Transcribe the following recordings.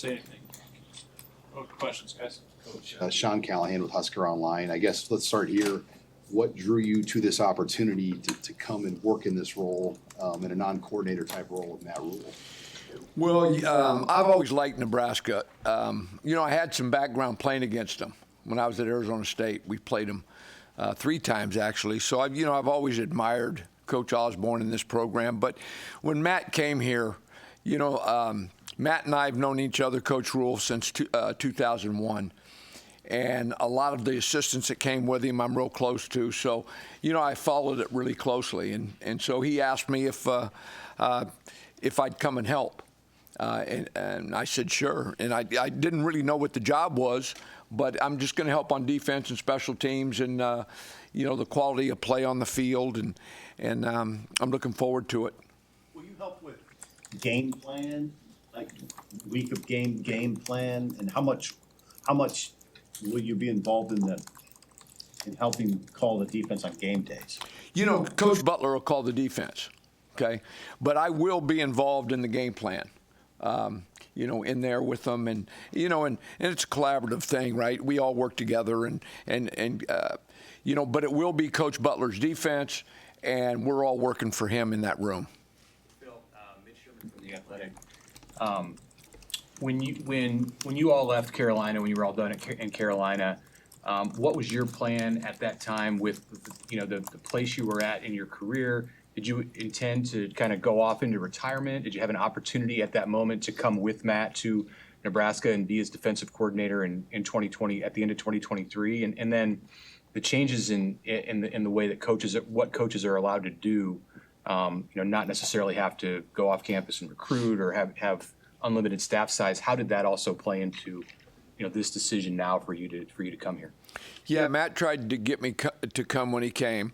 Say anything. Oh, questions, guys? Coach. Sean Callahan with HuskerOnline. I guess let's start here. What drew you to this opportunity to come and work in this role, in a non-coordinator type role with Matt Rule? Well, I've always liked Nebraska. I had some background playing against them when I was at Arizona State. We played them 3 times actually. So I've always admired Coach Osborne in this program. But when Matt came here, Matt and I have known each other, Coach Rule, since 2001. And a lot of the assistants that came with him, I'm real close to. So, I followed it really closely. And so he asked me if I'd come and help. And I said, sure. And I didn't really know what the job was, but I'm just going to help on defense and special teams and, the quality of play on the field. And I'm looking forward to it. Will you help with game plan, like week of game plan, and how much will you be involved in helping call the defense on game days? Coach Butler will call the defense, okay? But I will be involved in the game plan, in there with them, and it's a collaborative thing, right? We all work together, but it will be Coach Butler's defense, and we're all working for him in that room. Phil, Mitch Sherman from The Athletic. When you all left Carolina, when you were all done in Carolina, what was your plan at that time with the place you were at in your career? Did you intend to kind of go off into retirement? Did you have an opportunity at that moment to come with Matt to Nebraska and be his defensive coordinator in 2020 at the end of 2023? And then the changes in the way that what coaches are allowed to do, not necessarily have to go off campus and recruit or have unlimited staff size. How did that also play into this decision now for you to come here? Yeah, Matt tried to get me to come when he came.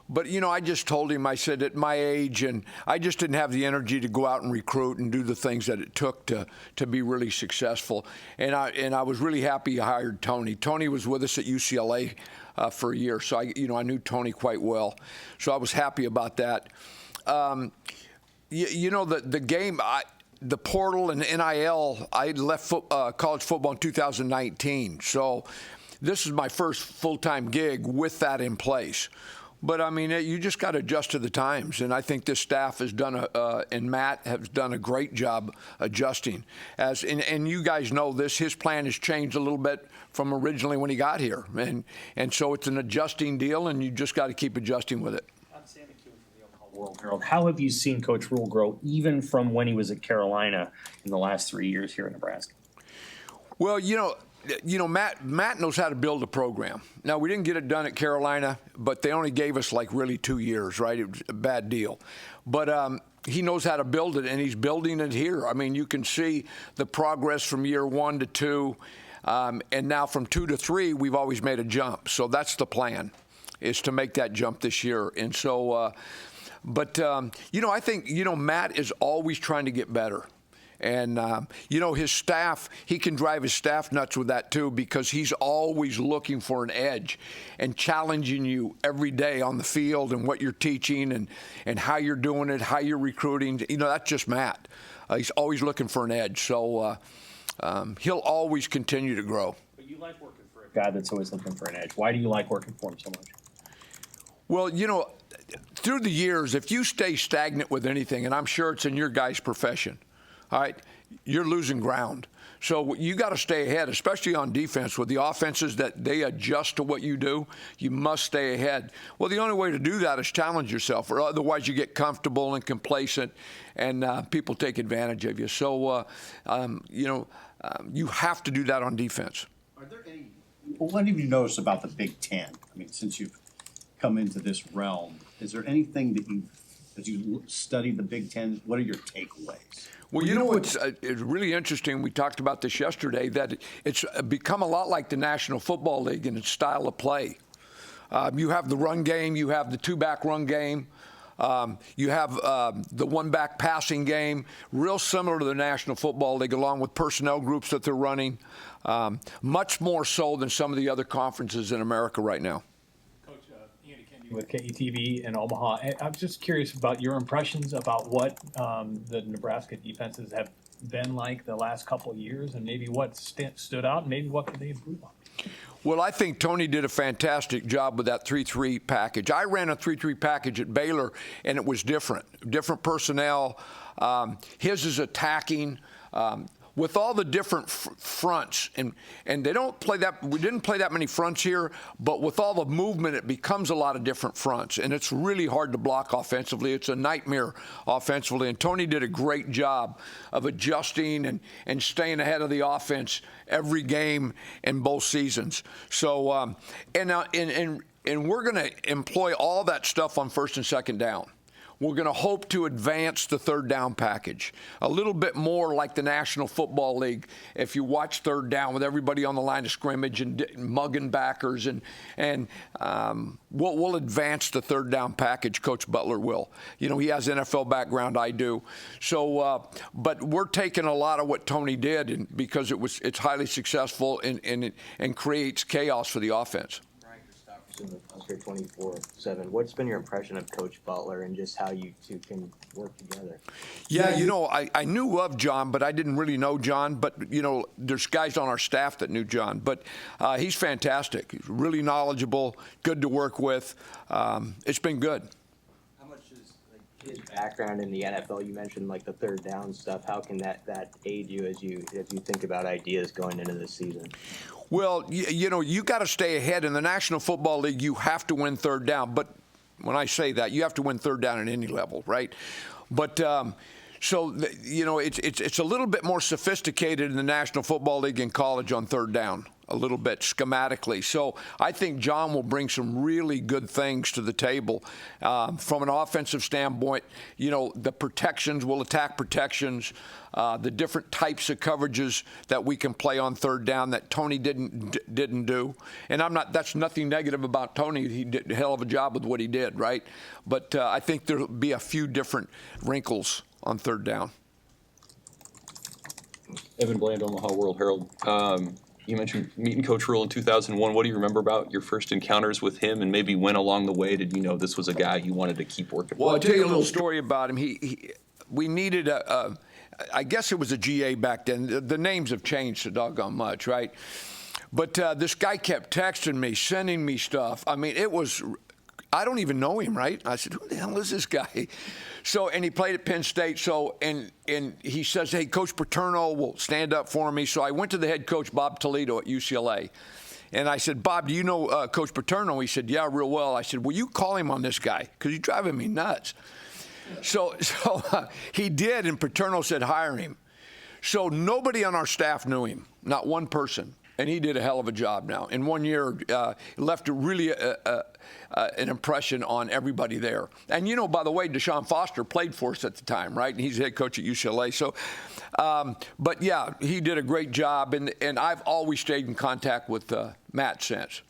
But, I just told him, I said, at my age, and I just didn't have the energy to go out and recruit and do the things that it took to be really successful. And I was really happy I hired Tony. Tony was with us at UCLA for a year, so I knew Tony quite well. So I was happy about that. The game, the portal and NIL, I left college football in 2019. So this is my first full-time gig with that in place. But, you just got to adjust to the times. And I think this staff has done, and Matt has done a great job adjusting. And you guys know this, his plan has changed a little bit from originally when he got here. And so it's an adjusting deal, and you just got to keep adjusting with it. World Herald. How have you seen Coach Rule grow, even from when he was at Carolina in the last 3 years here in Nebraska? Well, Matt knows how to build a program. Now, we didn't get it done at Carolina, but they only gave us really 2 years, right? It was a bad deal. But he knows how to build it, and he's building it here. You can see the progress from year 1 to 2, and now from 2 to 3, we've always made a jump. So that's the plan, is to make that jump this year. And so, I think, Matt is always trying to get better. And, his staff, he can drive his staff nuts with that, too, because he's always looking for an edge and challenging you every day on the field and what you're teaching and how you're doing it, how you're recruiting. That's just Matt. He's always looking for an edge. So he'll always continue to grow. But you like working for a guy that's always looking for an edge. Why do you like working for him so much? Well, through the years, if you stay stagnant with anything, and I'm sure it's in your guys' profession, all right, you're losing ground. So you got to stay ahead, especially on defense. With the offenses that they adjust to what you do, you must stay ahead. Well, the only way to do that is challenge yourself, or otherwise you get comfortable and complacent, and people take advantage of you. So, you have to do that on defense. Are there any? What have you noticed about the Big Ten? Since you've come into this realm, is there anything that as you studied the Big Ten, what are your takeaways? Well, it's really interesting. We talked about this yesterday, that it's become a lot like the National Football League in its style of play. You have the run game. You have the 2-back run game. You have the 1-back passing game, real similar to the National Football League, along with personnel groups that they're running, much more so than some of the other conferences in America right now. With KETV in Omaha. I'm just curious about your impressions about what the Nebraska defenses have been like the last couple of years, and maybe what stood out, and maybe what could they improve on? Well, I think Tony did a fantastic job with that 3-3 package. I ran a 3-3 package at Baylor, and it was different personnel. His is attacking. With all the different fronts, and they don't play that. We didn't play that many fronts here, but with all the movement, it becomes a lot of different fronts, and it's really hard to block offensively. It's a nightmare offensively, and Tony did a great job of adjusting and staying ahead of the offense every game in both seasons. So, and we're going to employ all that stuff on first and second down. We're going to hope to advance the third down package a little bit more like the National Football League. If you watch third down with everybody on the line of scrimmage and mugging backers, and we'll advance the third down package. Coach Butler will. You know, he has NFL background. I do. So, but we're taking a lot of what Tony did, and because it's highly successful and creates chaos for the offense. Husker 24/7. What's been your impression of Coach Butler and just how you two can work together? Yeah, you know, I knew of John, but I didn't really know John. But, you know, there's guys on our staff that knew John. But he's fantastic. He's really knowledgeable, good to work with. It's been good. How much is his background in the NFL? You mentioned like the third down stuff. How can that aid you as you think about ideas going into this season? Well, you know, you got to stay ahead. In the National Football League, you have to win third down. But when I say that, you have to win third down at any level, right? But you know, it's a little bit more sophisticated in the National Football League and college on third down, a little bit schematically. So I think John will bring some really good things to the table from an offensive standpoint. You know, the protections, will attack protections, the different types of coverages that we can play on third down that Tony didn't do. And that's nothing negative about Tony. He did a hell of a job with what he did, right? But I think there'll be a few different wrinkles on third down. Evan Bland, Omaha World Herald. You mentioned meeting Coach Rule in 2001. What do you remember about your first encounters with him, and maybe when along the way did you know this was a guy you wanted to keep working with? Well, I'll tell you a little story about him. We needed I guess it was a GA back then. The names have changed so doggone much, right? But this guy kept texting me, sending me stuff. I mean, I don't even know him, right? I said, who the hell is this guy? So, and he played at Penn State. So, and he says, hey, Coach Paterno will stand up for me. So I went to the head coach, Bob Toledo at UCLA. And I said, Bob, do you know Coach Paterno? He said, yeah, real well. I said, will you call him on this guy? Because he's driving me nuts. So he did, and Paterno said, hire him. So nobody on our staff knew him, not one person. And he did a hell of a job now. In 1 year, left really an impression on everybody there. And, you know, by the way, Deshaun Foster played for us at the time, right? And he's head coach at UCLA. So, but, yeah, he did a great job. And I've always stayed in contact with Matt since.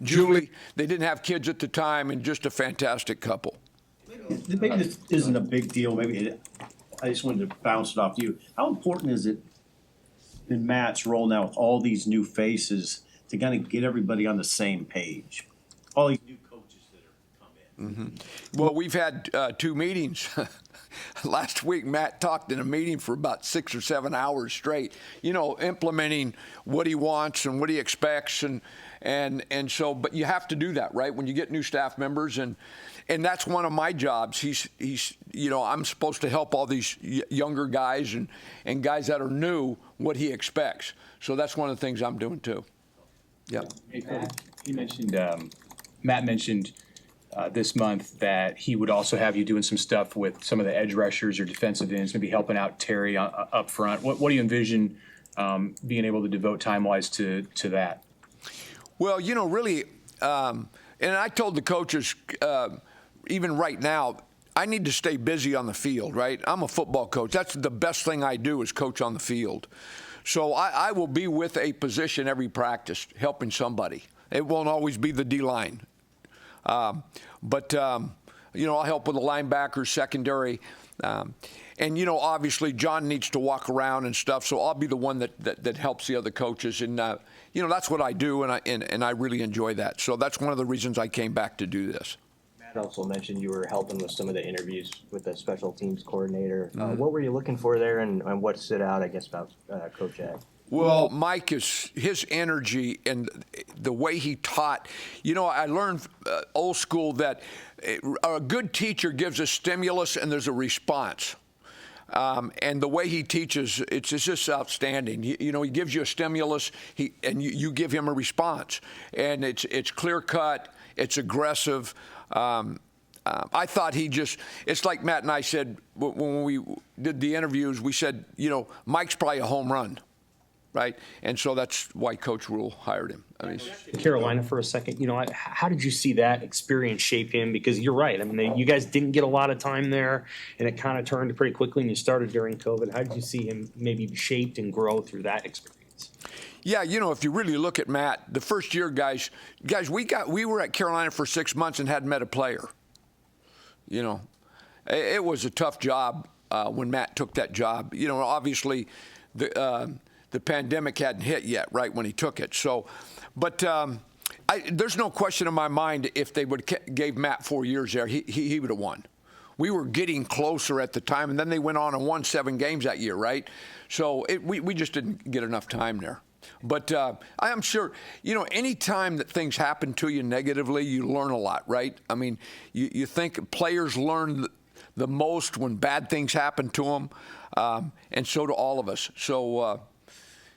Julie, they didn't have kids at the time, and just a fantastic couple. Maybe this isn't a big deal. I just wanted to bounce it off you. How important is it in Matt's role now with all these new faces to kind of get everybody on the same page? All these new coaches that are come in. Mm-hmm. Well, we've had 2 meetings. Last week, Matt talked in a meeting for about 6 or 7 hours straight, you know, implementing what he wants and what he expects. And so, but you have to do that, right? When you get new staff members, and that's one of my jobs. He's you know, I'm supposed to help all these younger guys and guys that are new what he expects. So that's one of the things I'm doing too. Yeah. Hey, he mentioned, Matt mentioned this month that he would also have you doing some stuff with some of the edge rushers or defensive ends, maybe helping out Terry up front. What do you envision being able to devote time-wise to that? Well, you know, really, and I told the coaches, even right now, I need to stay busy on the field, right? I'm a football coach. That's the best thing I do is coach on the field. So I will be with a position every practice, helping somebody. It won't always be the D-line. But you know, I'll help with the linebackers, secondary. And, you know, obviously John needs to walk around and stuff, so I'll be the one that helps the other coaches. And, you know, that's what I do, and I really enjoy that. So that's one of the reasons I came back to do this. Matt, Matt also mentioned you were helping with some of the interviews with the special teams coordinator. What were you looking for there, and what stood out, I guess, about Coach Ed? Well, Mike is his energy and the way he taught. You know, I learned old school that a good teacher gives a stimulus and there's a response. And the way he teaches, it's just outstanding. You know, he gives you a stimulus, and you give him a response, and it's clear cut, it's aggressive. I thought it's like Matt and I said when we did the interviews, we said, you know, Mike's probably a home run. Right, and so that's why Coach Rule hired him. I mean, Carolina for a second, you know, how did you see that experience shape him? Because you're right. I mean, you guys didn't get a lot of time there, and it kind of turned pretty quickly. And you started during COVID. How did you see him maybe shaped and grow through that experience? Yeah, you know, if you really look at Matt, the first year, guys, we were at Carolina for 6 months and hadn't met a player. You know, it was a tough job when Matt took that job. You know, obviously the pandemic hadn't hit yet, right, when he took it. So, but there's no question in my mind if they would gave Matt 4 years there, he would have won. We were getting closer at the time, and then they went on and won 7 games that year, right? So we just didn't get enough time there. But I am sure, you know, any time that things happen to you negatively, you learn a lot, right? I mean, you think players learn the most when bad things happen to them, and so do all of us. So,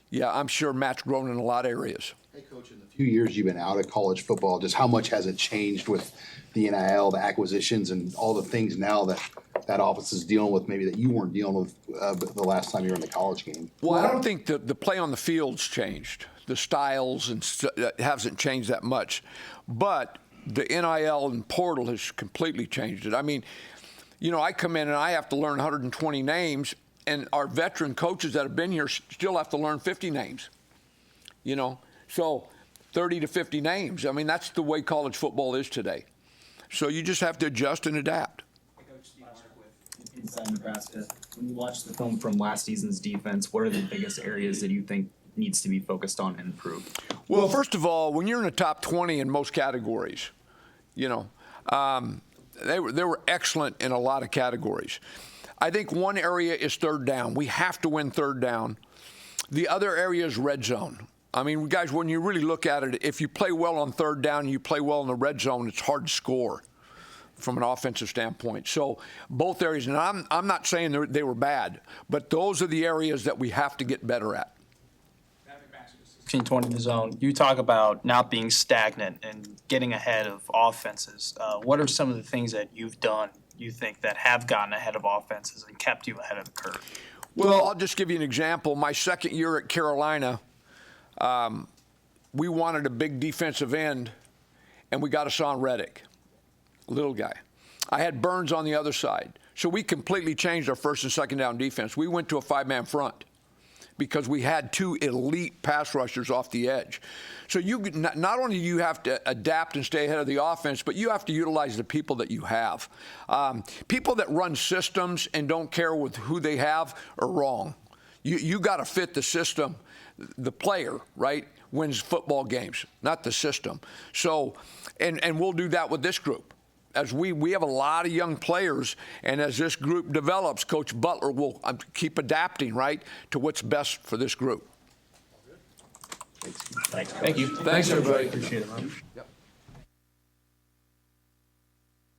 yeah, I'm sure Matt's grown in a lot of areas. Hey, Coach, in the few years you've been out of college football, just how much has it changed with the NIL, the acquisitions, and all the things now that office is dealing with, maybe that you weren't dealing with the last time you were in the college game? Well, I don't think the play on the field's changed. The styles hasn't changed that much. But the NIL and portal has completely changed it. I mean, you know, I come in and I have to learn 120 names, and our veteran coaches that have been here still have to learn 50 names, you know. So 30 to 50 names. I mean, that's the way college football is today. So you just have to adjust and adapt. Coach Steve Mark with Inside Nebraska. When you watch the film from last season's defense, what are the biggest areas that you think needs to be focused on and improved? Well, first of all, when you're in the top 20 in most categories, you know, they were excellent in a lot of categories. I think one area is third down. We have to win third down. The other area is red zone. I mean, guys, when you really look at it, if you play well on third down and you play well in the red zone, it's hard to score from an offensive standpoint. So both areas, and I'm not saying they were bad, but those are the areas that we have to get better at. 15-20 in the zone. You talk about not being stagnant and getting ahead of offenses. What are some of the things that you've done, you think, that have gotten ahead of offenses and kept you ahead of the curve? Well, I'll just give you an example. My second year at Carolina, we wanted a big defensive end, and we got Hassan Reddick, little guy. I had Burns on the other side. So we completely changed our first and second down defense. We went to a 5-man front because we had 2 elite pass rushers off the edge. So you not only do you have to adapt and stay ahead of the offense, but you have to utilize the people that you have. People that run systems and don't care with who they have are wrong. You got to fit the system. The player, right, wins football games, not the system. So, and we'll do that with this group. As we have a lot of young players, and as this group develops, Coach Butler will keep adapting, right, to what's best for this group. Thank you. Thanks, everybody. Appreciate it, man. Yep.